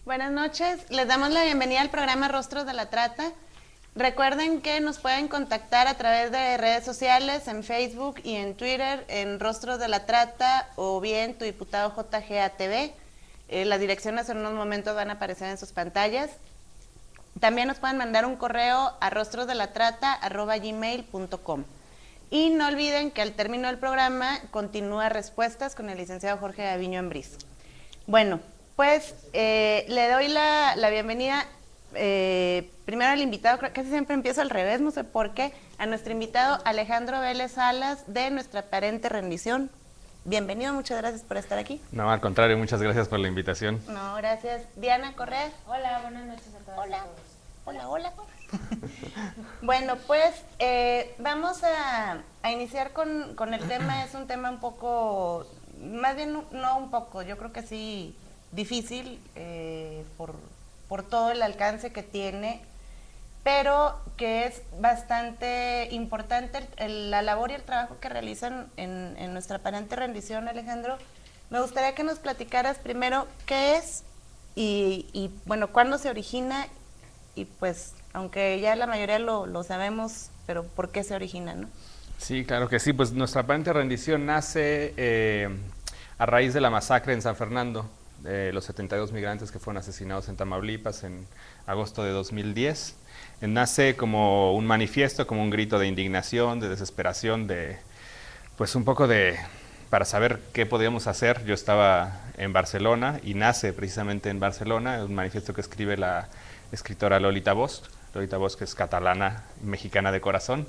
Buenas noches, les damos la bienvenida al programa Rostros de la Trata. Recuerden que nos pueden contactar a través de redes sociales, en Facebook y en Twitter, en Rostros de la Trata o bien tu diputado JGATV. Las direcciones en unos momentos van a aparecer en sus pantallas. También nos pueden mandar un correo a rostrosdelatrata@gmail.com. Y no olviden que al término del programa continúa Respuestas con el licenciado Jorge Gaviño Ambriz. Bueno, pues le doy la bienvenida primero al invitado, creo que casi siempre empiezo al revés, no sé por qué, a nuestro invitado Alejandro Vélez Salas de Nuestra Aparente Rendición. Bienvenido, muchas gracias por estar aquí. No, al contrario, muchas gracias por la invitación. No, gracias. Diana Correa. Hola, buenas noches a todas. Hola. Hola, hola. Bueno, pues vamos a iniciar con el tema. Es un tema un poco, más bien no un poco, yo creo que sí, difícil por todo el alcance que tiene, pero que es bastante importante la labor y el trabajo que realizan en Nuestra Aparente Rendición. Alejandro, me gustaría que nos platicaras primero qué es y bueno, cuándo se origina y pues, aunque ya la mayoría lo sabemos, pero ¿por qué se origina, no? Sí, claro que sí, pues Nuestra Aparente Rendición nace a raíz de la masacre en San Fernando, los 72 migrantes que fueron asesinados en Tamaulipas en agosto de 2010. Nace como un manifiesto, como un grito de indignación, de desesperación, pues un poco para saber qué podíamos hacer. Yo estaba en Barcelona y nace precisamente en Barcelona, un manifiesto que escribe la escritora Lolita Bosch, que es catalana y mexicana de corazón,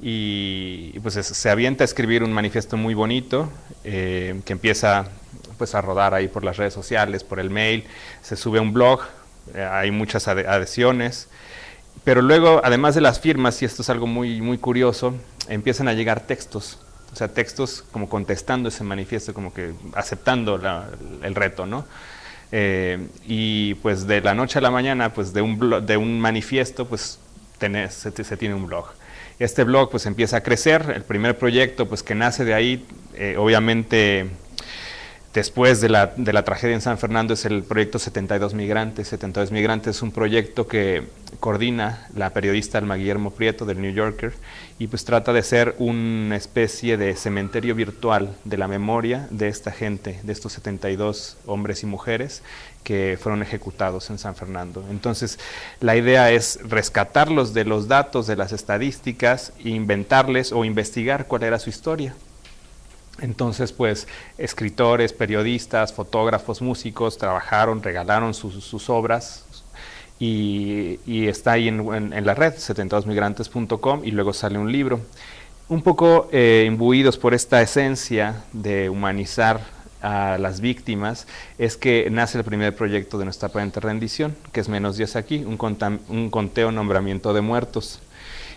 y pues se avienta a escribir un manifiesto muy bonito que empieza pues a rodar ahí por las redes sociales, por el mail, se sube a un blog, hay muchas adhesiones, pero luego, además de las firmas, y esto es algo muy, muy curioso, empiezan a llegar textos, o sea, textos como contestando ese manifiesto, como que aceptando el reto, ¿no? Y pues de la noche a la mañana, pues de un manifiesto, pues se tiene un blog. Este blog pues empieza a crecer, el primer proyecto pues que nace de ahí, obviamente después de la tragedia en San Fernando, es el proyecto 72 Migrantes. 72 Migrantes es un proyecto que coordina la periodista Alma Guillermo Prieto del New Yorker y pues trata de ser una especie de cementerio virtual de la memoria de esta gente, de estos 72 hombres y mujeres que fueron ejecutados en San Fernando. Entonces la idea es rescatarlos de los datos, de las estadísticas, e inventarles o investigar cuál era su historia. Entonces, pues, escritores, periodistas, fotógrafos, músicos trabajaron, regalaron sus obras y está ahí en la red, 72migrantes.com, y luego sale un libro. Un poco imbuidos por esta esencia de humanizar a las víctimas, es que nace el primer proyecto de Nuestra Aparente Rendición, que es Menos 10 aquí, un conteo, nombramiento de muertos.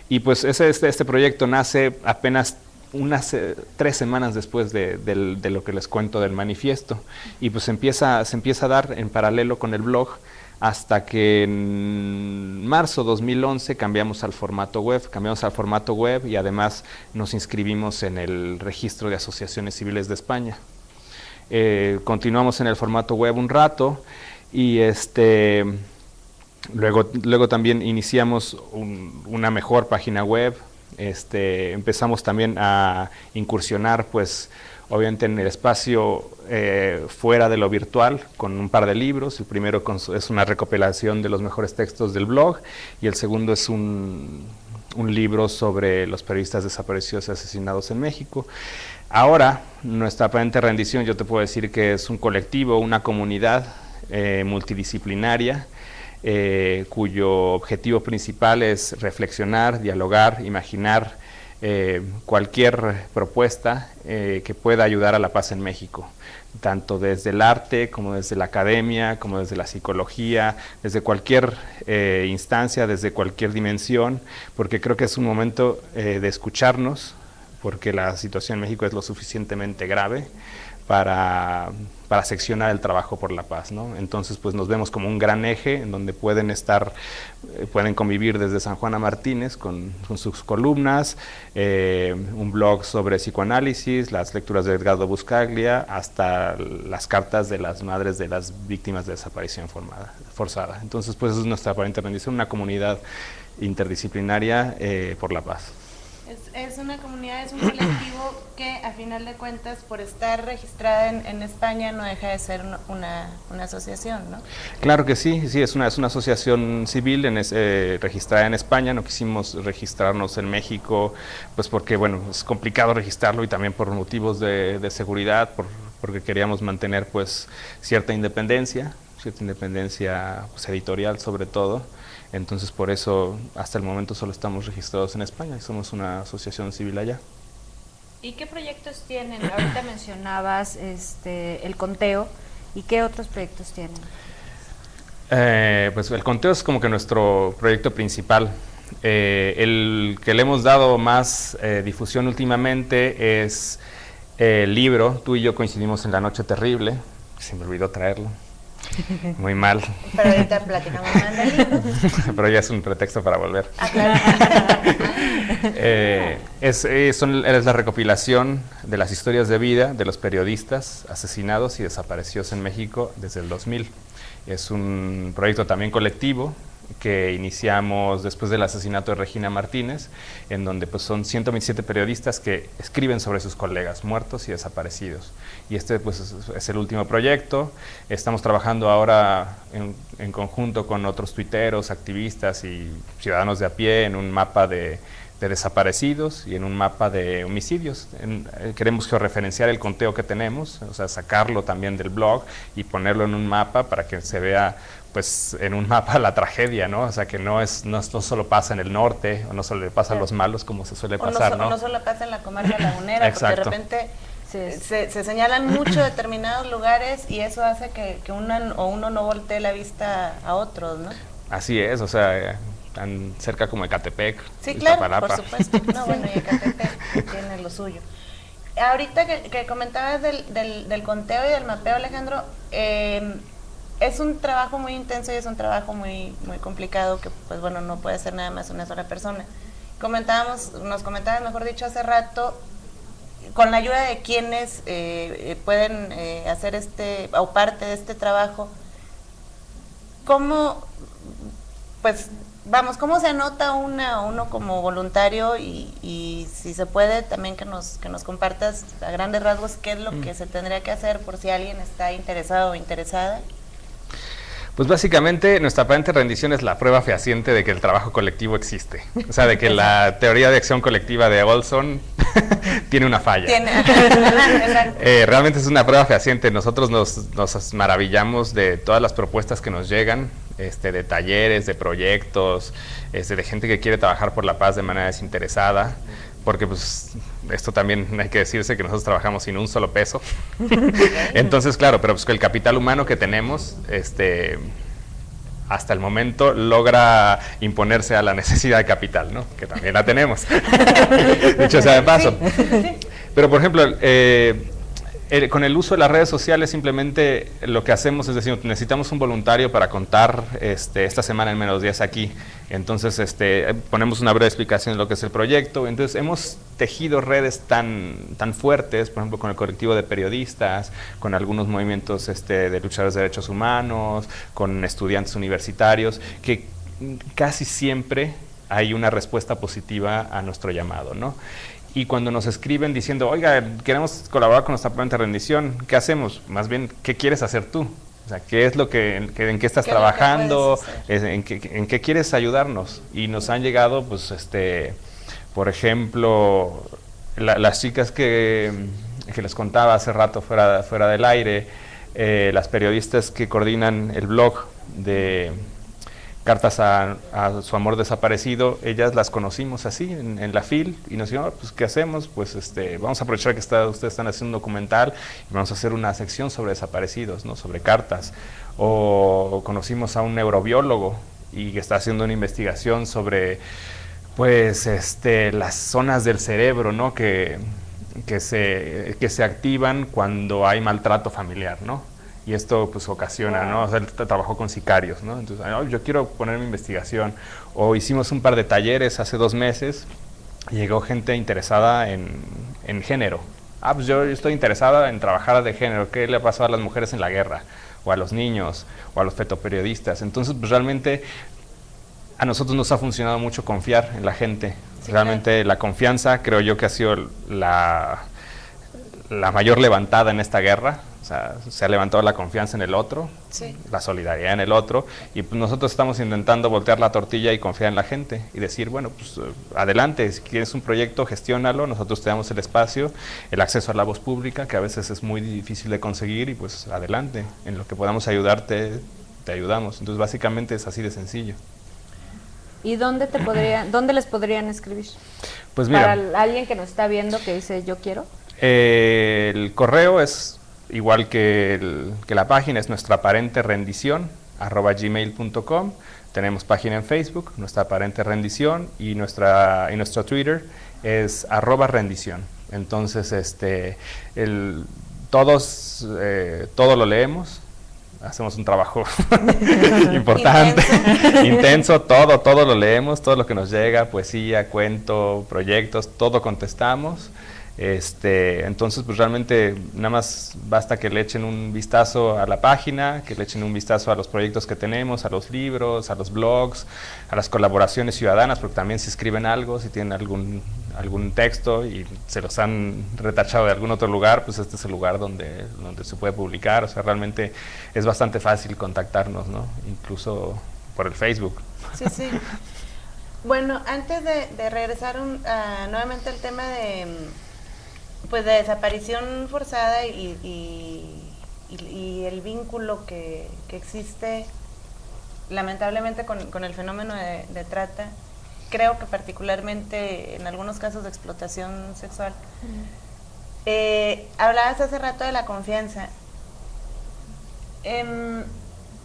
Y pues este proyecto nace apenas unas 3 semanas después de lo que les cuento del manifiesto, y pues se empieza a dar en paralelo con el blog, hasta que en marzo 2011 cambiamos al formato web y además nos inscribimos en el registro de asociaciones civiles de España. Continuamos en el formato web un rato y luego también iniciamos una mejor página web. Empezamos también a incursionar, pues, obviamente en el espacio fuera de lo virtual, con un par de libros. El primero es una recopilación de los mejores textos del blog, y el segundo es un libro sobre los periodistas desaparecidos y asesinados en México. Ahora, Nuestra Aparente Rendición, yo te puedo decir que es un colectivo, una comunidad multidisciplinaria, cuyo objetivo principal es reflexionar, dialogar, imaginar cualquier propuesta que pueda ayudar a la paz en México, tanto desde el arte, como desde la academia, como desde la psicología, desde cualquier instancia, desde cualquier dimensión, porque creo que es un momento de escucharnos, porque la situación en México es lo suficientemente grave para seccionar el trabajo por la paz, ¿no? Entonces, pues nos vemos como un gran eje en donde pueden convivir desde San Juana Martínez con sus columnas, un blog sobre psicoanálisis, las lecturas de Edgardo Buscaglia, hasta las cartas de las madres de las víctimas de desaparición forzada. Entonces, pues es nuestra aparente rendición, una comunidad interdisciplinaria por la paz. Es una comunidad, es un colectivo que a final de cuentas, por estar registrada en España, no deja de ser una asociación, ¿no? Claro que sí, sí, es una asociación civil registrada en España. No quisimos registrarnos en México, pues porque, bueno, es complicado registrarlo y también por motivos de seguridad, porque queríamos mantener pues cierta independencia pues, editorial sobre todo. Entonces, por eso, hasta el momento solo estamos registrados en España y somos una asociación civil allá. ¿Y qué proyectos tienen? Ahorita mencionabas el conteo. ¿Y qué otros proyectos tienen? Pues el conteo es como que nuestro proyecto principal. El que le hemos dado más difusión últimamente es el libro. Tú y yo coincidimos en La Noche Terrible. Se me olvidó traerlo. Muy mal. Pero ahorita platicamos más del libro. Pero ya es un pretexto para volver. Ah, claro. Es la recopilación de las historias de vida de los periodistas asesinados y desaparecidos en México desde el 2000. Es un proyecto también colectivo que iniciamos después del asesinato de Regina Martínez, en donde pues son 127 periodistas que escriben sobre sus colegas muertos y desaparecidos. Y pues es el último proyecto. Estamos trabajando ahora en conjunto con otros tuiteros, activistas y ciudadanos de a pie en un mapa de desaparecidos y en un mapa de homicidios. Queremos georreferenciar el conteo que tenemos, o sea, sacarlo también del blog y ponerlo en un mapa para que se vea pues en un mapa la tragedia, ¿no? O sea, que no solo pasa en el norte, o no solo le pasa a los malos como se suele pasar, ¿no? No solo pasa en la comarca lagunera, porque de repente se señalan mucho determinados lugares y eso hace que uno no voltee la vista a otros, ¿no? Así es, o sea, tan cerca como Ecatepec. Sí, claro, Iztapalapa. por supuesto. No, bueno, y Ecatepec tiene lo suyo. Ahorita que comentabas del conteo y del mapeo, Alejandro, es un trabajo muy intenso y es un trabajo muy complicado que, pues bueno, no puede ser nada más una sola persona. Nos comentabas, mejor dicho, hace rato, con la ayuda de quienes pueden hacer o parte de este trabajo, ¿cómo, pues, vamos, cómo se anota uno como voluntario y si se puede también que nos compartas a grandes rasgos qué es lo que se tendría que hacer por si alguien está interesado o interesada? Pues básicamente nuestra aparente rendición es la prueba fehaciente de que el trabajo colectivo existe. O sea, de que la teoría de acción colectiva de Olson tiene una falla. Realmente es una prueba fehaciente. Nosotros nos maravillamos de todas las propuestas que nos llegan, de talleres, de proyectos, de gente que quiere trabajar por la paz de manera desinteresada. Porque pues esto también hay que decirse que nosotros trabajamos sin un solo peso. Entonces, claro, pero pues el capital humano que tenemos, hasta el momento logra imponerse a la necesidad de capital, ¿no? Que también la tenemos. Dicho sea de paso. Sí. Pero, por ejemplo, con el uso de las redes sociales simplemente lo que hacemos es decir, necesitamos un voluntario para contar esta semana en menos días aquí. Entonces ponemos una breve explicación de lo que es el proyecto. Entonces hemos tejido redes tan fuertes, por ejemplo con el colectivo de periodistas, con algunos movimientos de luchadores de derechos humanos, con estudiantes universitarios, que casi siempre hay una respuesta positiva a nuestro llamado, ¿no? Y cuando nos escriben diciendo, oiga, queremos colaborar con nuestra aparente rendición, ¿qué hacemos? Más bien, ¿qué quieres hacer tú? O sea, ¿qué es en qué estás trabajando? ¿En qué quieres ayudarnos? Y nos han llegado, pues, por ejemplo, las chicas que les contaba hace rato fuera del aire, las periodistas que coordinan el blog de Cartas a su amor desaparecido, ellas las conocimos así en la FIL y nos dijeron, pues ¿qué hacemos? Pues vamos a aprovechar que ustedes están haciendo un documental y vamos a hacer una sección sobre desaparecidos, ¿no? Sobre cartas. O conocimos a un neurobiólogo y que está haciendo una investigación sobre pues las zonas del cerebro, ¿no? que que se activan cuando hay maltrato familiar, ¿no? Y esto pues ocasiona, ¿no? O sea, él trabajó con sicarios, ¿no? Entonces, yo quiero poner mi investigación. O hicimos un par de talleres hace 2 meses y llegó gente interesada en género. Pues yo estoy interesada en trabajar de género. ¿Qué le ha pasado a las mujeres en la guerra? O a los niños, o a los fotoperiodistas. Entonces, pues realmente a nosotros nos ha funcionado mucho confiar en la gente. Sí, realmente claro. La confianza creo yo que ha sido la mayor levantada en esta guerra. O sea, se ha levantado la confianza en el otro, sí, la solidaridad en el otro, y pues nosotros estamos intentando voltear la tortilla y confiar en la gente y decir, bueno, pues adelante, si quieres un proyecto, gestiónalo, nosotros te damos el espacio, el acceso a la voz pública, que a veces es muy difícil de conseguir, y pues adelante, en lo que podamos ayudarte, te ayudamos. Entonces básicamente es así de sencillo. ¿Y dónde les podrían escribir? Pues mira, para alguien que nos está viendo que dice yo quiero. El correo es igual que la página, es nuestra aparente rendición @gmail.com. Tenemos página en Facebook, nuestra aparente rendición, y nuestro Twitter es @rendición. Entonces, todo lo leemos. Hacemos un trabajo importante, intenso, todo lo leemos, todo lo que nos llega, poesía, cuento, proyectos, todo contestamos. Entonces pues realmente nada más basta que le echen un vistazo a la página, que le echen un vistazo a los proyectos que tenemos, a los libros, a los blogs, a las colaboraciones ciudadanas, porque también si escriben algo, si tienen algún texto y se los han retachado de algún otro lugar, pues este es el lugar donde se puede publicar. O sea, realmente es bastante fácil contactarnos, ¿no? Incluso por el Facebook. Sí, sí. Bueno, antes de regresar nuevamente al tema de desaparición forzada y el vínculo que existe lamentablemente con el fenómeno de trata, creo que particularmente en algunos casos de explotación sexual. Hablabas hace rato de la confianza.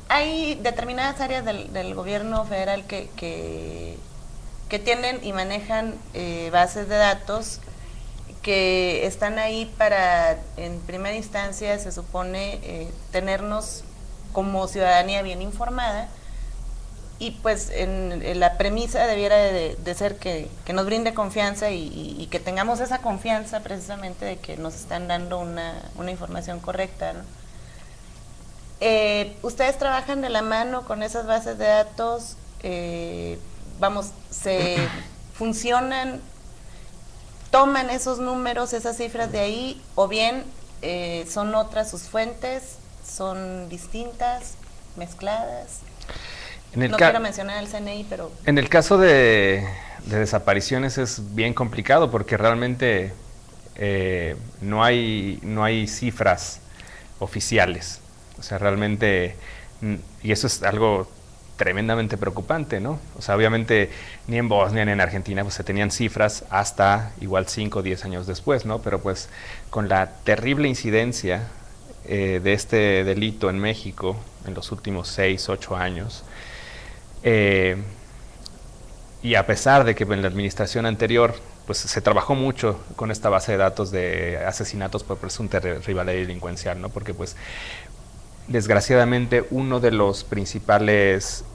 Hay determinadas áreas del gobierno federal que tienen y manejan bases de datos que están ahí para, en primera instancia, se supone, tenernos como ciudadanía bien informada, y pues en la premisa debiera de ser que nos brinde confianza y que tengamos esa confianza precisamente de que nos están dando una información correcta, ¿no? Ustedes trabajan de la mano con esas bases de datos, se funcionan, toman esos números, esas cifras de ahí, o bien son otras sus fuentes, son distintas, mezcladas. No quiero mencionar el CNI, pero... En el caso de desapariciones es bien complicado porque realmente no hay cifras oficiales. O sea, realmente, y eso es algo tremendamente preocupante, ¿no? O sea, obviamente ni en Bosnia ni en Argentina pues se tenían cifras hasta igual 5 o 10 años después, ¿no? Pero pues con la terrible incidencia de este delito en México en los últimos 6, 8 años, y a pesar de que en la administración anterior pues se trabajó mucho con esta base de datos de asesinatos por presunta rivalidad delincuencial, ¿no? Porque pues desgraciadamente uno de los principales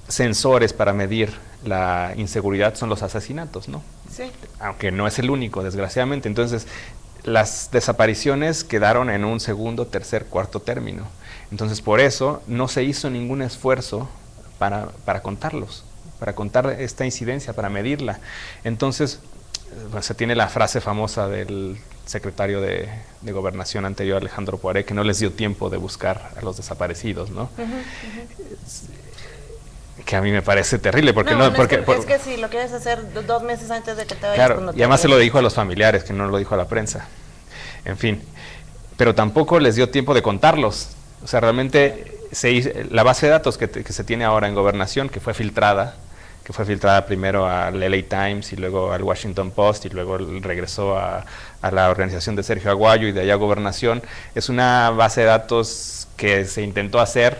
sensores para medir la inseguridad son los asesinatos, ¿no? Sí. Aunque no es el único, desgraciadamente. Entonces, las desapariciones quedaron en un segundo, tercer, cuarto término. Entonces, por eso no se hizo ningún esfuerzo para contarlos, para contar esta incidencia, para medirla. Entonces, pues, se tiene la frase famosa del secretario de Gobernación anterior, Alejandro Poiré, que no les dio tiempo de buscar a los desaparecidos, ¿no? Que a mí me parece terrible, porque es que si lo quieres hacer 2 meses antes de que te vayas. Claro, y además se lo dijo a los familiares, que no lo dijo a la prensa. En fin, pero tampoco les dio tiempo de contarlos. O sea, realmente la base de datos que se tiene ahora en Gobernación, que fue filtrada primero al LA Times y luego al Washington Post y luego regresó a la organización de Sergio Aguayo y de allá a Gobernación, es una base de datos que se intentó hacer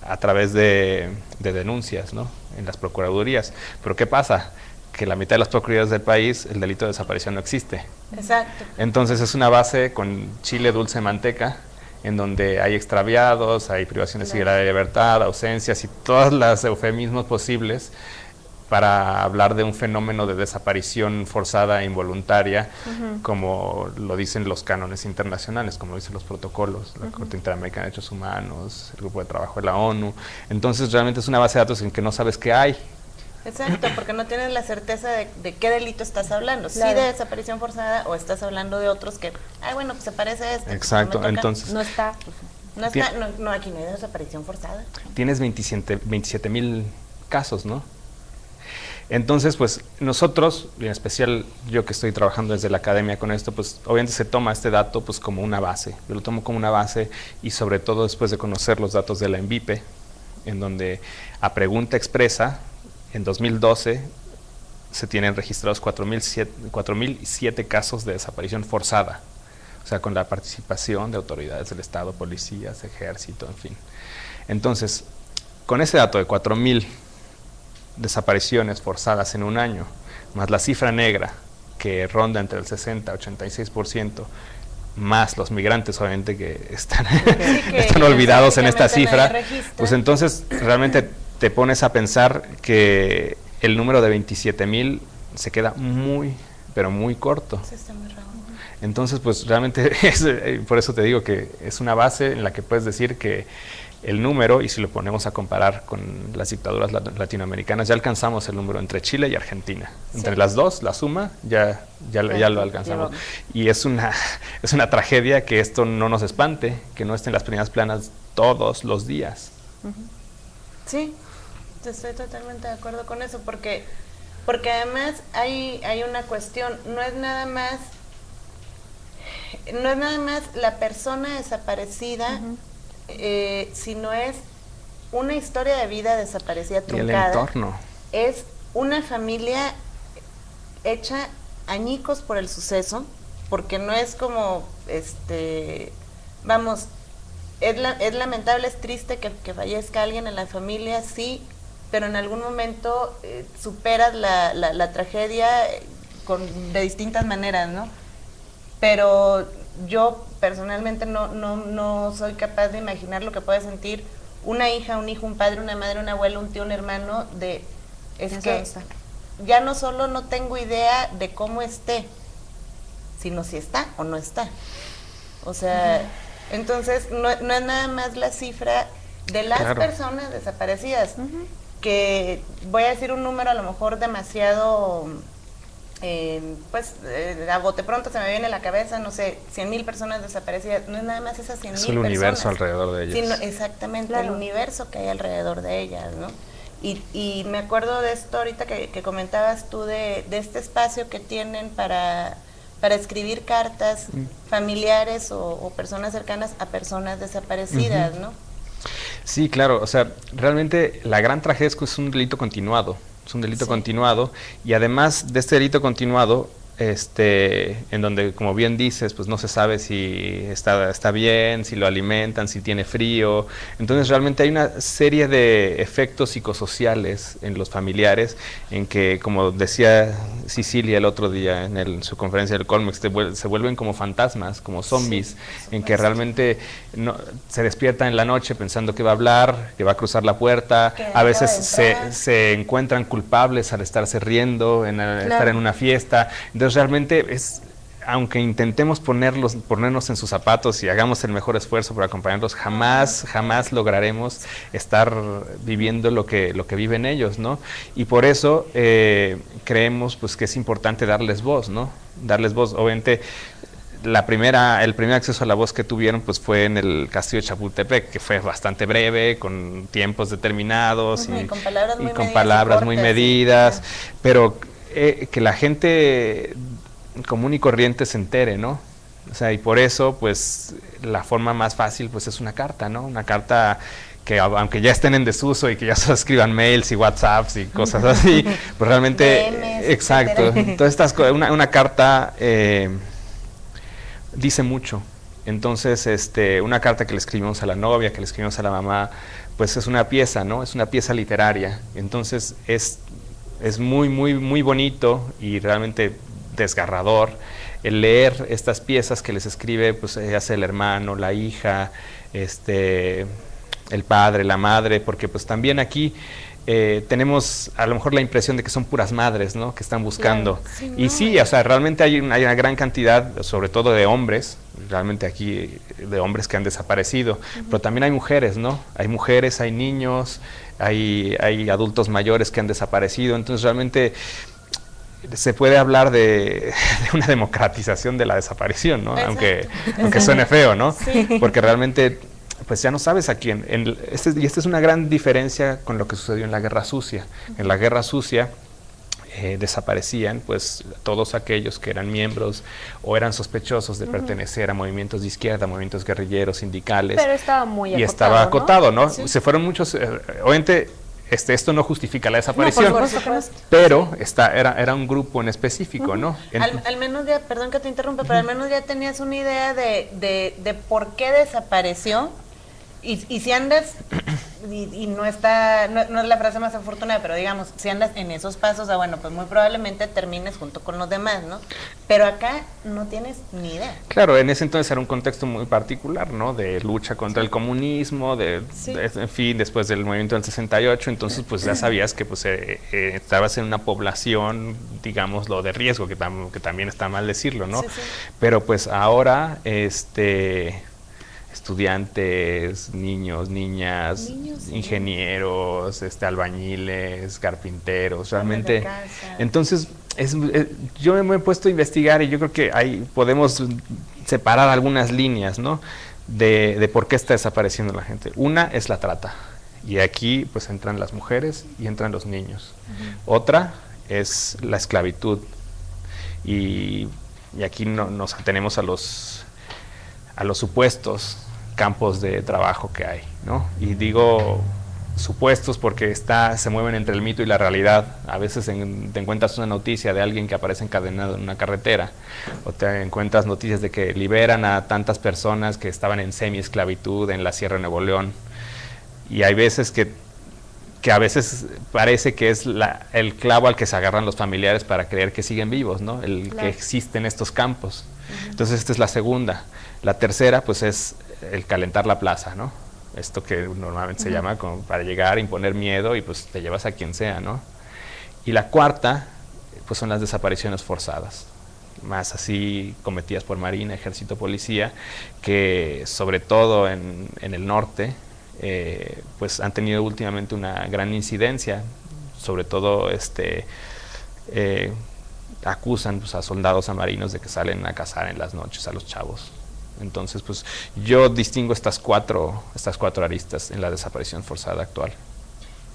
a través de denuncias, ¿no? En las procuradurías. Pero ¿qué pasa? que la mitad de las procuradurías del país, el delito de desaparición no existe. Exacto. Entonces es una base con chile, dulce, manteca, en donde hay extraviados, hay privaciones de libertad, ausencias y todos los eufemismos posibles para hablar de un fenómeno de desaparición forzada e involuntaria, como lo dicen los cánones internacionales, como lo dicen los protocolos, la Corte Interamericana de Derechos Humanos, el Grupo de Trabajo de la ONU. Entonces realmente es una base de datos en que no sabes qué hay. Exacto, porque no tienes la certeza de qué delito estás hablando. Claro. Sí de desaparición forzada o estás hablando de otros que, ay, bueno, pues se parece a este. Exacto, no me toca. entonces... No está. No está, no, aquí no hay desaparición forzada. Tienes 27,000 casos, ¿no? Entonces, pues nosotros, y en especial yo que estoy trabajando desde la academia con esto, pues obviamente se toma este dato pues como una base. Yo lo tomo como una base y sobre todo después de conocer los datos de la ENVIPE, en donde a pregunta expresa, en 2012 se tienen registrados 4,007 casos de desaparición forzada, o sea, con la participación de autoridades del Estado, policías, ejército, en fin. Entonces, con ese dato de 4,000 desapariciones forzadas en un año, más la cifra negra que ronda entre el 60 y 86%, más los migrantes obviamente que están, están olvidados en esta cifra, pues entonces realmente te pones a pensar que el número de 27,000 se queda muy, pero muy corto. Sí, está muy raro. Entonces, pues realmente, por eso te digo que es una base en la que puedes decir que el número, y si lo ponemos a comparar con las dictaduras latinoamericanas, ya alcanzamos el número entre Chile y Argentina. Entre las dos, la suma, ya lo alcanzamos. Y es una tragedia que esto no nos espante, que no esté en las primeras planas todos los días. Sí, estoy totalmente de acuerdo con eso, porque además hay una cuestión, no es nada más la persona desaparecida, sino es una historia de vida desaparecida, truncada. Y el entorno. Es una familia hecha añicos por el suceso, porque no es como, vamos, es lamentable, es triste que fallezca alguien en la familia, sí, pero en algún momento superas la tragedia de distintas maneras, ¿no? Pero yo personalmente no soy capaz de imaginar lo que puede sentir una hija, un hijo, un padre, una madre, un abuelo, un tío, un hermano, es que ya no solo no tengo idea de cómo esté, sino si está o no está. O sea, entonces no es nada más la cifra de las personas desaparecidas, que voy a decir un número a lo mejor demasiado... a bote pronto se me viene a la cabeza, no sé, 100,000 personas desaparecidas, no es nada más esas 100,000 personas. Es el universo alrededor de ellas. Sino, exactamente, el universo que hay alrededor de ellas, ¿no? Y me acuerdo de esto ahorita que comentabas tú de este espacio que tienen para escribir cartas familiares o personas cercanas a personas desaparecidas, ¿no? Sí, claro, o sea, realmente la gran tragedia es que es un delito continuado. Es un delito continuado, y además de este delito continuado, en donde, como bien dices, pues no se sabe si está bien, si lo alimentan, si tiene frío. Entonces realmente hay una serie de efectos psicosociales en los familiares, en que, como decía Cecilia el otro día en su conferencia del Colmex, se vuelven como fantasmas, como zombies, en que realmente se despiertan en la noche pensando que va a hablar, que va a cruzar la puerta. A veces se encuentran culpables al estarse riendo, estar en una fiesta. Entonces realmente aunque intentemos ponernos en sus zapatos y hagamos el mejor esfuerzo por acompañarlos, jamás lograremos estar viviendo lo que viven ellos, ¿no? Y por eso creemos pues que es importante darles voz, ¿no? Darles voz. Obviamente el primer acceso a la voz que tuvieron pues fue en el castillo de Chapultepec, que fue bastante breve, con tiempos determinados y con palabras muy medidas, pero que la gente común y corriente se entere, ¿no? O sea, y por eso, pues, la forma más fácil, pues, es una carta, ¿no? Una carta que, aunque ya estén en desuso y que ya se escriban mails y WhatsApps y cosas así, pues realmente, exacto, todas estas cosas, una carta dice mucho. Entonces, una carta que le escribimos a la novia, que le escribimos a la mamá, pues es una pieza, ¿no? Es una pieza literaria. Entonces, Es muy, muy, muy bonito y realmente desgarrador el leer estas piezas que les escribe, pues ya sea el hermano, la hija, el padre, la madre, porque pues también aquí tenemos a lo mejor la impresión de que son puras madres, ¿no?, que están buscando. Claro, sí, y no, sí, o sea, realmente hay una gran cantidad, sobre todo de hombres, realmente aquí de hombres que han desaparecido, pero también hay mujeres, ¿no? Hay mujeres, hay niños, hay adultos mayores que han desaparecido, entonces realmente se puede hablar de una democratización de la desaparición, ¿no? Aunque suene feo, ¿no? Sí. Porque realmente pues ya no sabes a quién. Y esta es una gran diferencia con lo que sucedió en la Guerra Sucia. En la Guerra Sucia desaparecían pues todos aquellos que eran miembros o eran sospechosos de pertenecer a movimientos de izquierda, movimientos guerrilleros, sindicales. Pero estaba muy acotado, estaba acotado, ¿no? Sí. Se fueron muchos, obviamente esto no justifica la desaparición, pero era un grupo en específico, ¿no? Al menos ya, perdón que te interrumpa, pero al menos ya tenías una idea de por qué desapareció. Y si andas, y no es la frase más afortunada, pero digamos, si andas en esos pasos, bueno, pues muy probablemente termines junto con los demás, ¿no? Pero acá no tienes ni idea. Claro, en ese entonces era un contexto muy particular, ¿no? De lucha contra el comunismo, en fin, después del movimiento del 68, entonces pues ya sabías que pues estabas en una población, digámoslo, de riesgo, que también está mal decirlo, ¿no? Sí, sí. Pero pues ahora, estudiantes, niños, niñas, ingenieros, albañiles, carpinteros, realmente. Entonces, yo me he puesto a investigar y yo creo que ahí podemos separar algunas líneas, ¿no?, de por qué está desapareciendo la gente. Una es la trata, y aquí pues entran las mujeres y entran los niños. Otra es la esclavitud, y aquí nos atenemos a los supuestos campos de trabajo que hay, ¿no? Y digo supuestos porque se mueven entre el mito y la realidad. A veces te encuentras una noticia de alguien que aparece encadenado en una carretera, o te encuentras noticias de que liberan a tantas personas que estaban en semi-esclavitud en la Sierra de Nuevo León, y hay veces que a veces parece que es el clavo al que se agarran los familiares para creer que siguen vivos, ¿no? Que existen estos campos. Entonces esta es la segunda. La tercera pues es el calentar la plaza, ¿no? Esto que normalmente se llama como para llegar, imponer miedo, y pues te llevas a quien sea, ¿no? Y la cuarta pues son las desapariciones forzadas, más así cometidas por Marina, Ejército, Policía, que sobre todo en el norte pues han tenido últimamente una gran incidencia, sobre todo acusan pues a soldados, a marinos, de que salen a cazar en las noches a los chavos. Entonces pues yo distingo estas cuatro aristas en la desaparición forzada actual.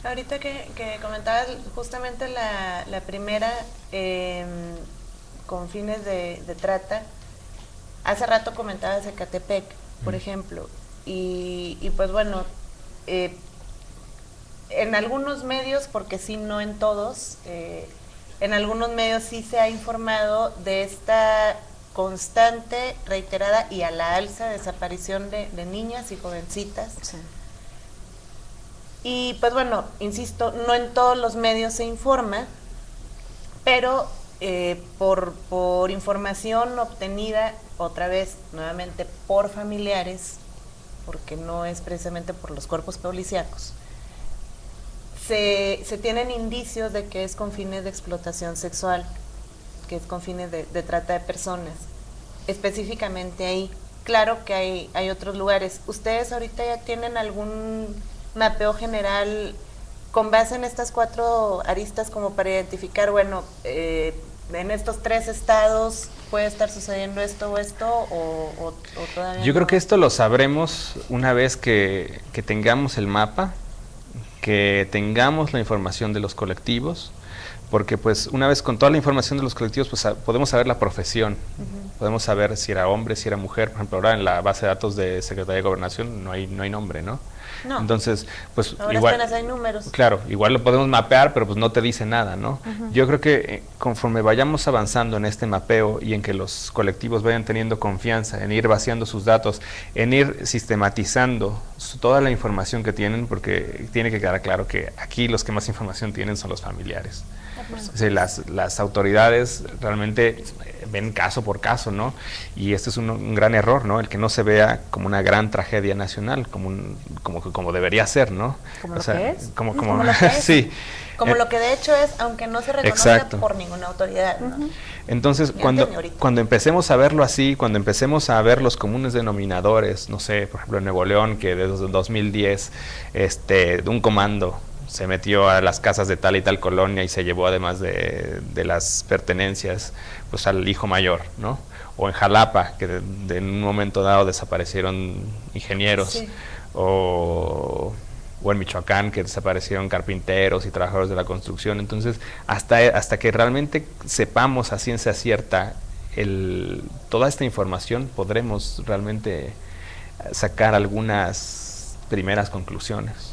Ahorita que comentabas justamente la primera, con fines de trata, hace rato comentabas Ecatepec, por ejemplo, y pues bueno, en algunos medios, porque sí, no en todos, en algunos medios sí se ha informado de esta constante, reiterada y a la alza desaparición de niñas y jovencitas. Sí. Y pues bueno, insisto, no en todos los medios se informa, pero por información obtenida, otra vez, nuevamente, por familiares, porque no es precisamente por los cuerpos policíacos, se tienen indicios de que es con fines de explotación sexual, que es con fines de trata de personas, específicamente ahí. Claro que hay otros lugares. ¿Ustedes ahorita ya tienen algún mapeo general con base en estas cuatro aristas como para identificar, bueno, en estos 3 estados puede estar sucediendo esto o esto, o todavía Yo creo que esto lo sabremos una vez que tengamos el mapa, que tengamos la información de los colectivos, porque pues una vez con toda la información de los colectivos pues podemos saber la profesión, podemos saber si era hombre, si era mujer. Por ejemplo, ahora en la base de datos de Secretaría de Gobernación no hay nombre, ¿no? No. Entonces, pues ahora igual, apenas hay números. Claro, igual lo podemos mapear, pero pues no te dice nada, ¿no? Yo creo que conforme vayamos avanzando en este mapeo y en que los colectivos vayan teniendo confianza, en ir vaciando sus datos, en ir sistematizando toda la información que tienen, porque tiene que quedar claro que aquí los que más información tienen son los familiares. Sí, las autoridades realmente ven caso por caso, ¿no? Y este es un gran error, ¿no? El que no se vea como una gran tragedia nacional, como debería ser, ¿no? Como lo que es. Como lo que es. Sí. Como lo que de hecho es, aunque no se reconozca por ninguna autoridad, ¿no? Entonces, cuando empecemos a verlo así, cuando empecemos a ver los comunes denominadores, no sé, por ejemplo en Nuevo León, que desde 2010 un comando se metió a las casas de tal y tal colonia y se llevó, además de las pertenencias, pues al hijo mayor, ¿no? O en Jalapa, que en un momento dado desaparecieron ingenieros, sí. o en Michoacán, que desaparecieron carpinteros y trabajadores de la construcción. Entonces, hasta que realmente sepamos a ciencia cierta toda esta información, podremos realmente sacar algunas primeras conclusiones.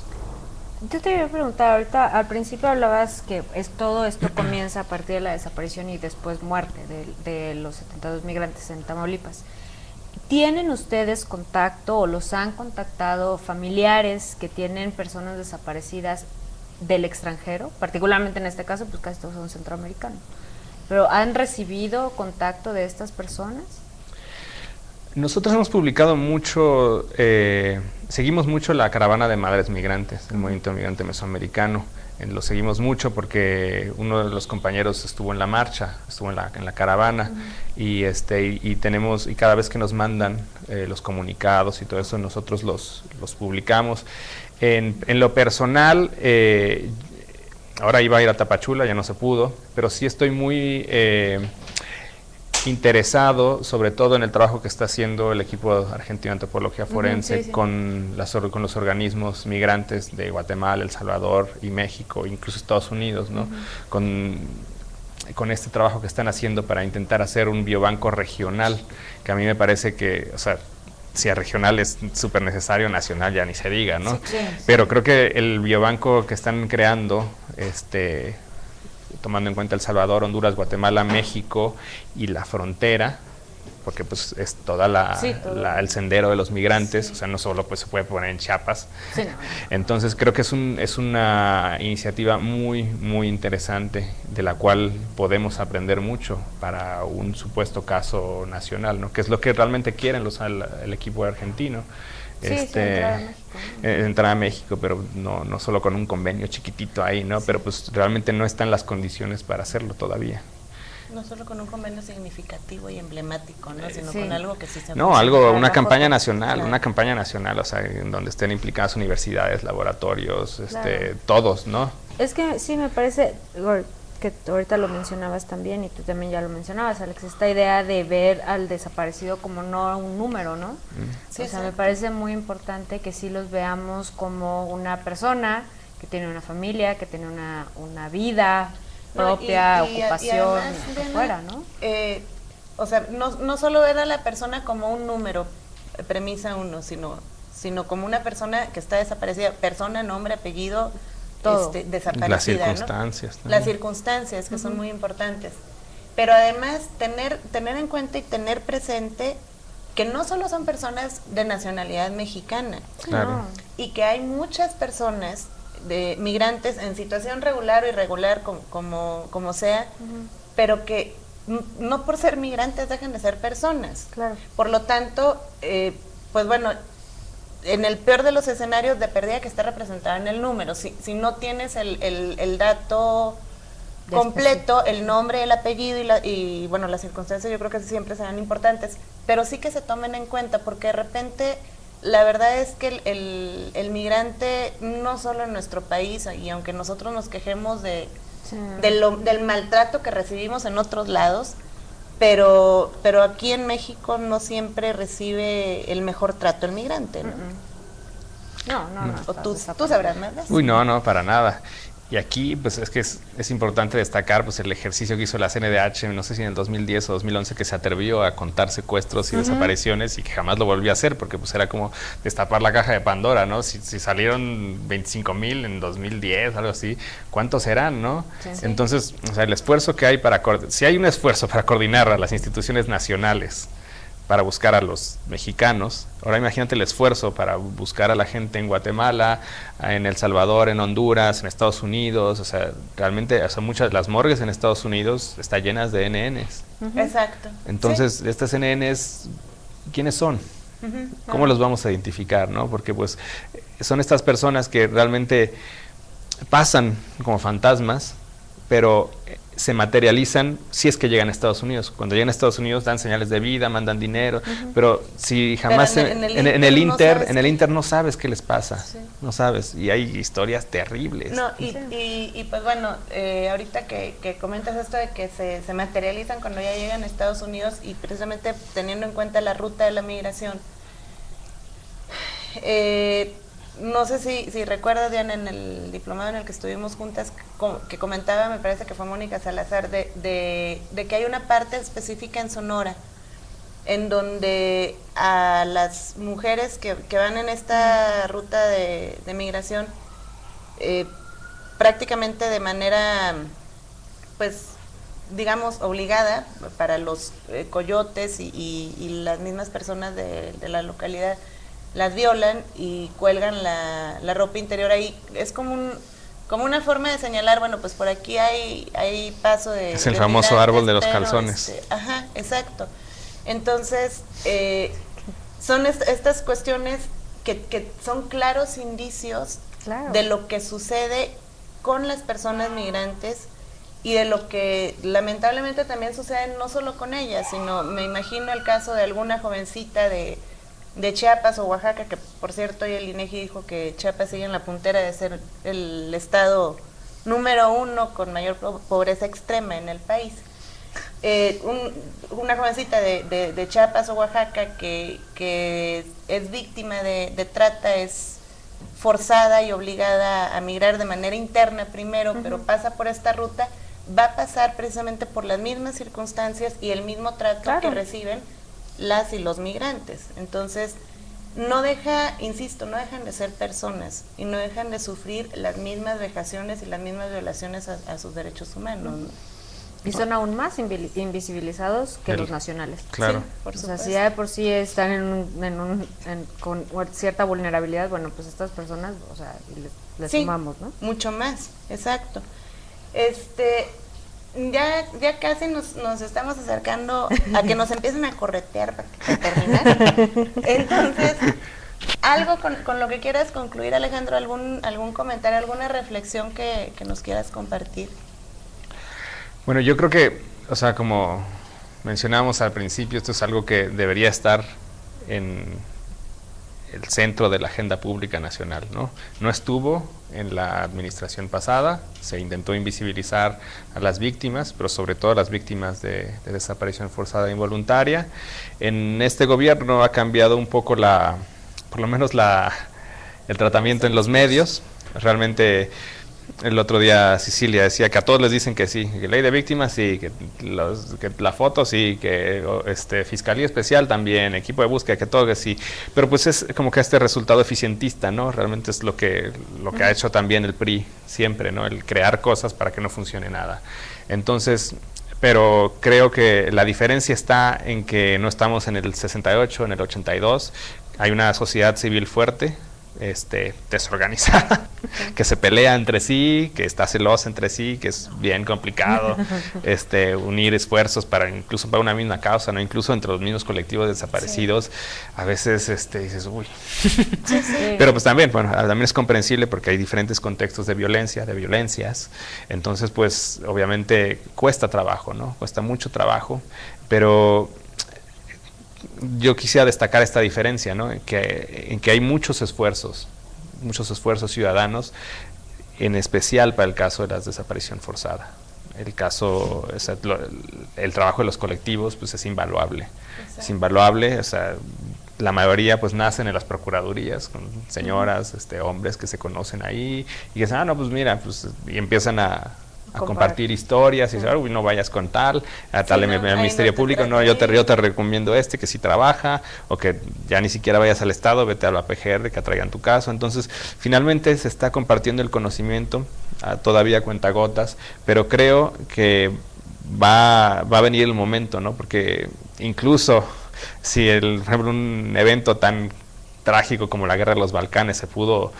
Yo te iba a preguntar, ahorita al principio hablabas que todo esto comienza a partir de la desaparición y después muerte de los 72 migrantes en Tamaulipas. ¿Tienen ustedes contacto o los han contactado familiares que tienen personas desaparecidas del extranjero? Particularmente en este caso, pues casi todos son centroamericanos. ¿Pero han recibido contacto de estas personas? Nosotros hemos publicado mucho, seguimos mucho la caravana de madres migrantes, el movimiento migrante mesoamericano. Lo seguimos mucho porque uno de los compañeros estuvo en la marcha, estuvo en la caravana, y tenemos, y cada vez que nos mandan los comunicados y todo eso, nosotros los publicamos. En lo personal, ahora iba a ir a Tapachula, ya no se pudo, pero sí estoy muy interesado, sobre todo en el trabajo que está haciendo el equipo argentino de antropología forense, con los organismos migrantes de Guatemala, El Salvador y México, incluso Estados Unidos, ¿no? Con este trabajo que están haciendo para intentar hacer un biobanco regional, que a mí me parece que, o sea, si a regional es súper necesario, nacional ya ni se diga, ¿no? Sí. Pero creo que el biobanco que están creando, tomando en cuenta El Salvador, Honduras, Guatemala, México y la frontera, porque pues es toda el sendero de los migrantes, o sea, no solo pues se puede poner en Chiapas. Sí, no. Entonces creo que es una iniciativa muy, muy interesante, de la cual podemos aprender mucho para un supuesto caso nacional, ¿no? Que es lo que realmente quieren el equipo argentino. Entrar a México, pero no solo con un convenio chiquitito ahí, ¿no? Pero pues realmente no están las condiciones para hacerlo todavía. No solo con un convenio significativo y emblemático, ¿no? Sino con algo que sí se... una campaña nacional, o sea, en donde estén implicadas universidades, laboratorios, todos, ¿no? Es que sí me parece, que ahorita lo mencionabas también y tú también ya lo mencionabas, Alex, esta idea de ver al desaparecido como no un número, ¿no? Sí, o sea, me parece muy importante que sí los veamos como una persona que tiene una familia, que tiene una vida propia, ocupación, y además, fuera, ¿no? O sea, no solo ver a la persona como un número, premisa uno, sino como una persona que está desaparecida, persona, nombre, apellido, desaparecida, las circunstancias, ¿no? Las circunstancias que son muy importantes, pero además tener en cuenta y tener presente que no solo son personas de nacionalidad mexicana, claro, y que hay muchas personas de migrantes en situación regular o irregular, como sea, pero que no por ser migrantes dejan de ser personas. Claro. Por lo tanto, pues bueno, en el peor de los escenarios, de pérdida que esté representada en el número. Si no tienes el dato completo, el nombre, el apellido y bueno, las circunstancias, yo creo que siempre serán importantes, pero sí que se tomen en cuenta, porque de repente la verdad es que el migrante, no solo en nuestro país, y aunque nosotros nos quejemos del maltrato que recibimos en otros lados, pero aquí en México no siempre recibe el mejor trato el migrante, ¿no? No. O tú sabrás más. Uy, no, para nada. Y aquí, pues es que es importante destacar pues el ejercicio que hizo la CNDH, no sé si en el 2010 o 2011, que se atrevió a contar secuestros y desapariciones, y que jamás lo volvió a hacer, porque pues era como destapar la caja de Pandora, ¿no? Si salieron 25,000 en 2010, algo así, ¿cuántos serán, no? Sí. Entonces, o sea, el esfuerzo que hay si hay un esfuerzo para coordinar a las instituciones nacionales para buscar a los mexicanos. Ahora imagínate el esfuerzo para buscar a la gente en Guatemala, en El Salvador, en Honduras, en Estados Unidos. O sea, realmente, o sea, muchas las morgues en Estados Unidos están llenas de NNs. Exacto. Entonces, Sí. estas NNs, ¿quiénes son? ¿Cómo los vamos a identificar, no? Porque pues son estas personas que realmente pasan como fantasmas, pero se materializan si es que llegan a Estados Unidos. Cuando llegan a Estados Unidos dan señales de vida, mandan dinero, pero si jamás Pero en el Inter no no sabes qué les pasa, Sí. no sabes, y hay historias terribles. No, y pues bueno, ahorita que comentas esto de que se materializan cuando ya llegan a Estados Unidos y precisamente teniendo en cuenta la ruta de la migración, no sé si recuerdas, Diana, en el diplomado en el que estuvimos juntas, que comentaba, me parece que fue Mónica Salazar, de que hay una parte específica en Sonora en donde a las mujeres que van en esta ruta de migración, prácticamente de manera, pues, digamos, obligada para los coyotes y las mismas personas de la localidad, las violan y cuelgan la ropa interior ahí. Es como una forma de señalar, bueno, pues por aquí hay paso de... Es el de famoso migrantes, árbol de los pero, calzones. Ajá, exacto. Entonces, son estas cuestiones que son claros indicios Claro. de lo que sucede con las personas migrantes y de lo que lamentablemente también sucede no solo con ellas, sino me imagino el caso de alguna jovencita de Chiapas o Oaxaca, que por cierto hoy el INEGI dijo que Chiapas sigue en la puntera de ser el estado número 1 con mayor pobreza extrema en el país. Una jovencita de Chiapas o Oaxaca que es víctima de trata, es forzada y obligada a migrar de manera interna primero, pero pasa por esta ruta, va a pasar precisamente por las mismas circunstancias y el mismo trato Claro. que reciben las y los migrantes. Entonces, no dejan de ser personas y no dejan de sufrir las mismas vejaciones y las mismas violaciones a sus derechos humanos, ¿no? Y son aún más invisibilizados que los nacionales. Claro. Sí, por O sea, supuesto. si ya de por sí están con cierta vulnerabilidad, bueno, pues estas personas, o sea, les Sí, sumamos, ¿no? mucho más, exacto. Ya casi nos estamos acercando a que nos empiecen a corretear para terminar. Entonces, algo con lo que quieras concluir, Alejandro, algún comentario, alguna reflexión que nos quieras compartir. Bueno, yo creo que, o sea, como mencionábamos al principio, esto es algo que debería estar en el centro de la agenda pública nacional, ¿no? No estuvo en la administración pasada, se intentó invisibilizar a las víctimas, pero sobre todo a las víctimas de desaparición forzada e involuntaria. En este gobierno ha cambiado un poco por lo menos el tratamiento en los medios. Realmente el otro día Cecilia decía que a todos les dicen que sí, que ley de víctimas sí, que la foto sí, que fiscalía especial también, equipo de búsqueda, que todo que sí, pero pues es como que este resultado eficientista, ¿no? Realmente es lo que ha hecho también el PRI siempre, ¿no? El crear cosas para que no funcione nada. Entonces, pero creo que la diferencia está en que no estamos en el 68, en el 82, hay una sociedad civil fuerte, desorganizada, que se pelea entre sí, que está celosa entre sí, que es bien complicado unir esfuerzos incluso para una misma causa, no, incluso entre los mismos colectivos desaparecidos, a veces dices, uy. Pero pues también, bueno, también es comprensible porque hay diferentes contextos de violencia, de violencias, entonces pues obviamente cuesta trabajo, ¿no? Cuesta mucho trabajo, pero yo quisiera destacar esta diferencia, ¿no? En que hay muchos esfuerzos ciudadanos, en especial para el caso de la desaparición forzada. El caso, el trabajo de los colectivos, pues es invaluable. Exacto. Es invaluable, o sea, la mayoría pues nacen en las procuradurías con señoras, hombres que se conocen ahí y que dicen, no, pues mira, pues, y empiezan a compartir historias y decir, uy, no vayas con tal, a tal Ministerio Público, no, yo te recomiendo que sí trabaja, o que ya ni siquiera vayas al Estado, vete a la PGR que traigan tu caso. Entonces, finalmente se está compartiendo el conocimiento, todavía a cuentagotas, pero creo que va a venir el momento, ¿no? Porque incluso si por ejemplo, un evento tan trágico como la guerra de los Balcanes se pudo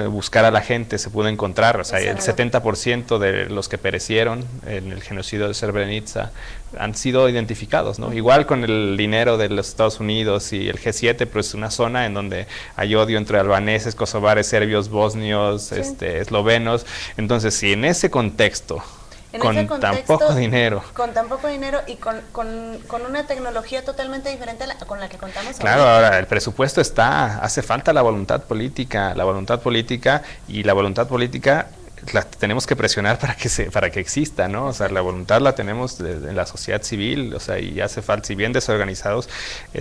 buscar a la gente, se pudo encontrar, o sea, el 70% de los que perecieron en el genocidio de Srebrenica han sido identificados, ¿no? Igual con el dinero de los Estados Unidos y el G7, pues una zona en donde hay odio entre albaneses, kosovares, serbios, bosnios, eslovenos. Entonces, si en ese contexto, con tan poco dinero y con una tecnología totalmente diferente a con la que contamos claro, ahora el presupuesto está, hace falta la voluntad política y la voluntad política la tenemos que presionar para que exista, ¿no? O sea, la voluntad la tenemos en la sociedad civil, o sea, y hace falta, si bien desorganizados,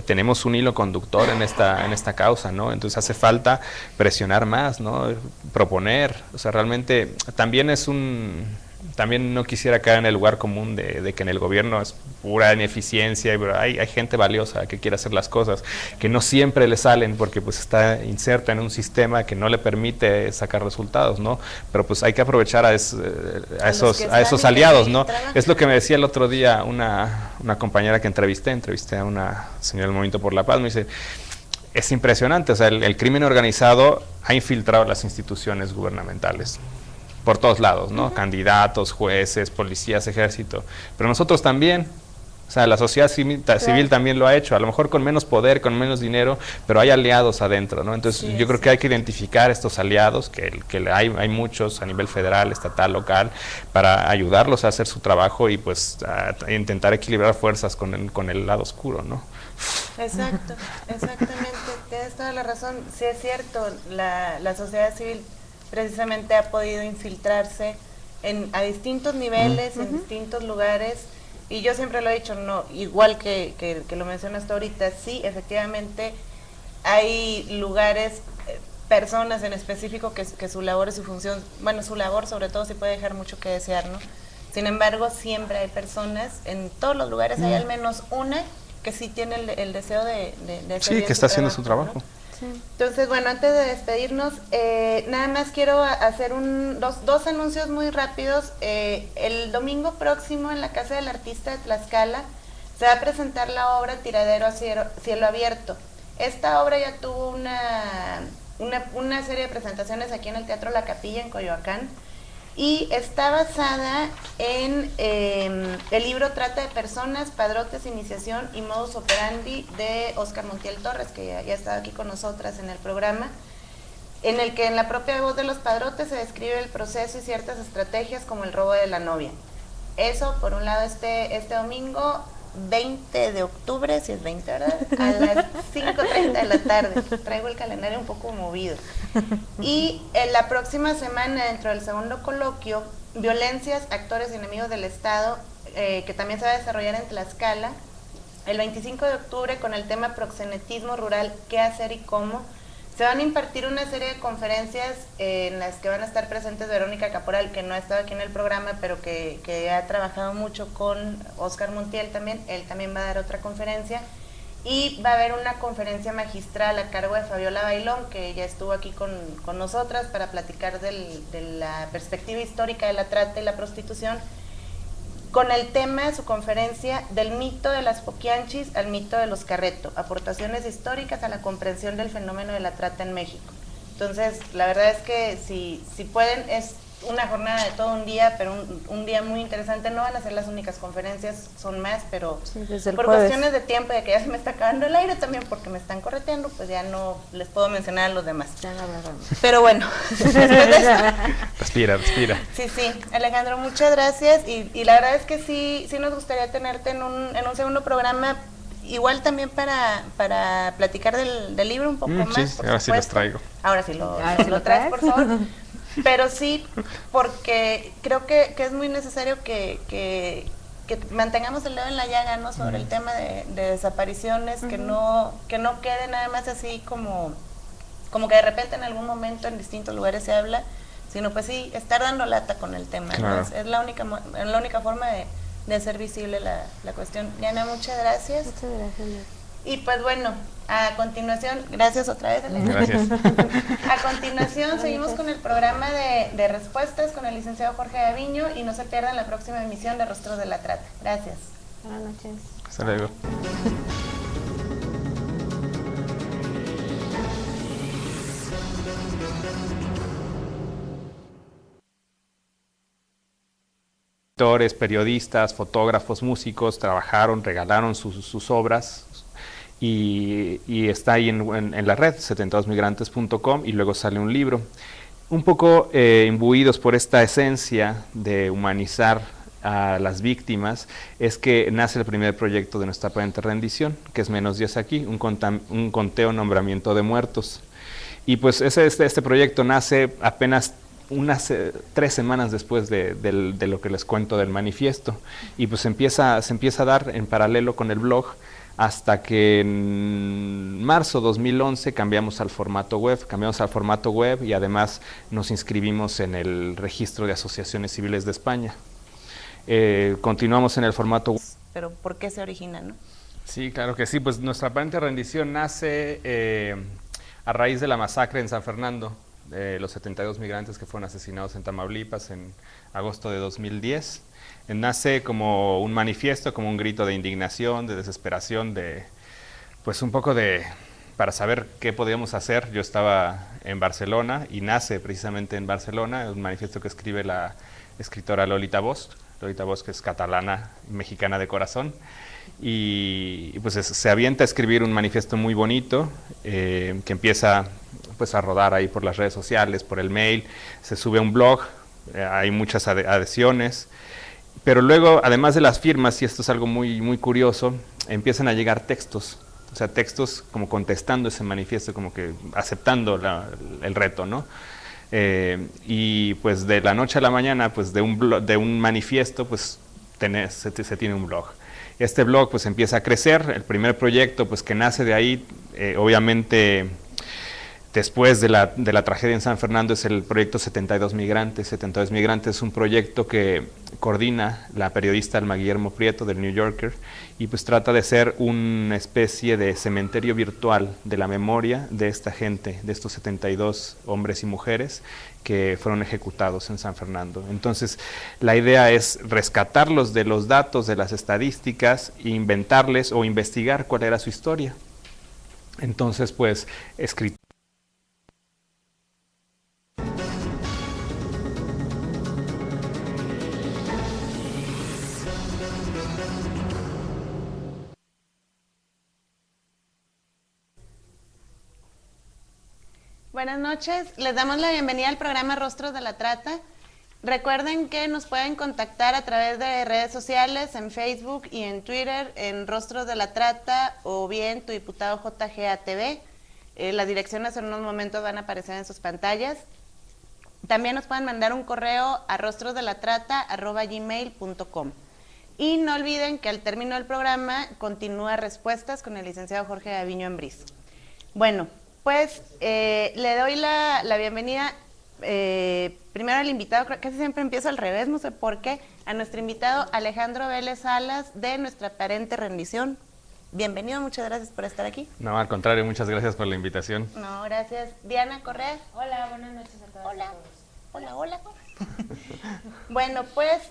tenemos un hilo conductor en esta causa, ¿no? Entonces hace falta presionar más, ¿no? Proponer, o sea, realmente también no quisiera caer en el lugar común de que en el gobierno es pura ineficiencia, pero hay gente valiosa que quiere hacer las cosas, que no siempre le salen porque pues está inserta en un sistema que no le permite sacar resultados, ¿no? Pero pues hay que aprovechar a esos aliados, ¿no? Es lo que me decía el otro día una compañera que entrevisté a una señora del Movimiento por la Paz, me dice, es impresionante, o sea, el crimen organizado ha infiltrado las instituciones gubernamentales por todos lados, ¿no? Candidatos, jueces, policías, ejército. Pero nosotros también, o sea, la sociedad civil también lo ha hecho, a lo mejor con menos poder, con menos dinero, pero hay aliados adentro, ¿no? Entonces yo creo que hay que identificar estos aliados, que hay muchos a nivel federal, estatal, local, para ayudarlos a hacer su trabajo y pues a intentar equilibrar fuerzas con el lado oscuro, ¿no? Exacto, exactamente, tienes toda la razón. Sí es cierto, la sociedad civil precisamente ha podido infiltrarse a distintos niveles, en distintos lugares, y yo siempre lo he dicho, no, igual que lo mencionaste ahorita, sí, efectivamente hay lugares, personas en específico que su labor y su función, bueno, su labor sobre todo sí puede dejar mucho que desear, ¿no? Sin embargo, siempre hay personas, en todos los lugares hay al menos una que sí tiene el deseo de hacer sí, que está haciendo su trabajo. ¿no? Entonces, bueno, antes de despedirnos, nada más quiero hacer dos anuncios muy rápidos. El domingo próximo en la Casa del Artista de Tlaxcala se va a presentar la obra Tiradero a cielo abierto. Esta obra ya tuvo una serie de presentaciones aquí en el Teatro La Capilla, en Coyoacán, y está basada en el libro Trata de Personas, Padrotes, Iniciación y Modus Operandi de Óscar Montiel Torres, que ya estaba aquí con nosotras en el programa, en el que en la propia voz de los padrotes se describe el proceso y ciertas estrategias como el robo de la novia. Eso, por un lado, este domingo 20 de octubre, si es 20, ¿verdad? A las 5:30 de la tarde. Traigo el calendario un poco movido. Y en la próxima semana, dentro del segundo coloquio, Violencias, Actores y Enemigos del Estado, que también se va a desarrollar en Tlaxcala, el 25 de octubre, con el tema Proxenetismo Rural, qué hacer y cómo. Se van a impartir una serie de conferencias en las que van a estar presentes Verónica Caporal, que no ha estado aquí en el programa, pero que ha trabajado mucho con Óscar Montiel también. Él también va a dar otra conferencia. Y va a haber una conferencia magistral a cargo de Fabiola Bailón, que ya estuvo aquí con nosotras para platicar de la perspectiva histórica de la trata y la prostitución, con el tema de su conferencia del mito de las poquianchis al mito de los carreto, aportaciones históricas a la comprensión del fenómeno de la trata en México. Entonces, la verdad es que si pueden, es una jornada de todo un día, pero un día muy interesante. No van a ser las únicas conferencias, son más, pero por cuestiones de tiempo y de que ya se me está acabando el aire, también porque me están correteando, pues ya no les puedo mencionar a los demás. Pero bueno, respira. Sí, Alejandro, muchas gracias, y la verdad es que sí nos gustaría tenerte en un segundo programa, igual también para platicar del libro un poco más. Sí, ahora sí los traigo. Ahora sí lo traes, por favor. Pero sí, porque creo que es muy necesario que mantengamos el dedo en la llaga, ¿no? Sobre el tema de desapariciones, que no quede nada más así como que de repente en algún momento en distintos lugares se habla, sino pues sí, estar dando lata con el tema, claro. ¿no? Es la única forma de hacer visible la cuestión. Diana, muchas gracias. Muchas gracias. Y pues bueno, a continuación, gracias otra vez, Alejandra. Gracias. A continuación seguimos con el programa de respuestas con el licenciado Jorge Gaviño, y no se pierdan la próxima emisión de Rostros de la Trata. Gracias. Buenas noches. Hasta luego. Escritores, periodistas, fotógrafos, músicos trabajaron, regalaron sus obras y está ahí en la red, 72migrantes.com, y luego sale un libro. Un poco imbuidos por esta esencia de humanizar a las víctimas, es que nace el primer proyecto de nuestra aparente rendición, que es Menos 10 aquí, un conteo nombramiento de muertos. Y pues este proyecto nace apenas unas 3 semanas después de lo que les cuento del manifiesto, y pues se empieza a dar en paralelo con el blog, hasta que en marzo 2011 cambiamos al formato web y además nos inscribimos en el registro de asociaciones civiles de España. Continuamos en el formato web. Pero ¿por qué se origina, no? Sí, claro que sí, pues nuestra aparente rendición nace a raíz de la masacre en San Fernando, de los 72 migrantes que fueron asesinados en Tamaulipas en agosto de 2010. Nace como un manifiesto, como un grito de indignación, de desesperación, pues un poco para saber qué podíamos hacer. Yo estaba en Barcelona y nace precisamente en Barcelona, un manifiesto que escribe la escritora Lolita Bosch, que es catalana, mexicana de corazón, y pues se avienta a escribir un manifiesto muy bonito, que empieza pues a rodar ahí por las redes sociales, por el mail, se sube a un blog, hay muchas adhesiones, pero luego, además de las firmas, y esto es algo muy, muy curioso, empiezan a llegar textos, o sea, textos como contestando ese manifiesto, como que aceptando el reto, ¿no? Y pues de la noche a la mañana, pues de un manifiesto, pues se tiene un blog. Este blog pues empieza a crecer, el primer proyecto pues que nace de ahí, obviamente después de la tragedia en San Fernando, es el proyecto 72 Migrantes. 72 Migrantes es un proyecto que coordina la periodista Alma Guillermo Prieto del New Yorker, y pues trata de ser una especie de cementerio virtual de la memoria de esta gente, de estos 72 hombres y mujeres que fueron ejecutados en San Fernando. Entonces, la idea es rescatarlos de los datos, de las estadísticas, e inventarles o investigar cuál era su historia. Entonces, pues, Buenas noches, les damos la bienvenida al programa Rostros de la Trata. Recuerden que nos pueden contactar a través de redes sociales, en Facebook y en Twitter, en Rostros de la Trata, o bien tu diputado JGATV. Las direcciones en unos momentos van a aparecer en sus pantallas. También nos pueden mandar un correo a rostrosdelatrata@gmail.com. Y no olviden que al término del programa continúa Respuestas con el licenciado Jorge Gaviño Ambriz. Bueno, pues le doy la bienvenida primero al invitado, creo que casi siempre empiezo al revés, no sé por qué, a nuestro invitado Alejandro Vélez Salas, de Nuestra Aparente Rendición. Bienvenido, muchas gracias por estar aquí. No, al contrario, muchas gracias por la invitación. No, gracias. Diana Correa. Hola, buenas noches a todos. Hola. Bueno, pues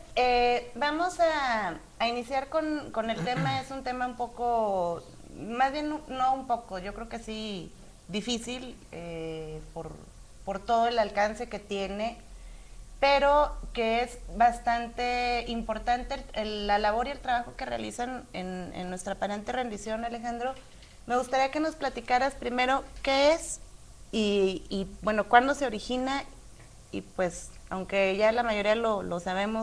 vamos a iniciar con el tema. Es un tema un poco, más bien no un poco, yo creo que sí, difícil por todo el alcance que tiene, pero que es bastante importante la labor y el trabajo que realizan en Nuestra Aparente Rendición. Alejandro, me gustaría que nos platicaras primero qué es y bueno, cuándo se origina, y pues, aunque ya la mayoría lo sabemos,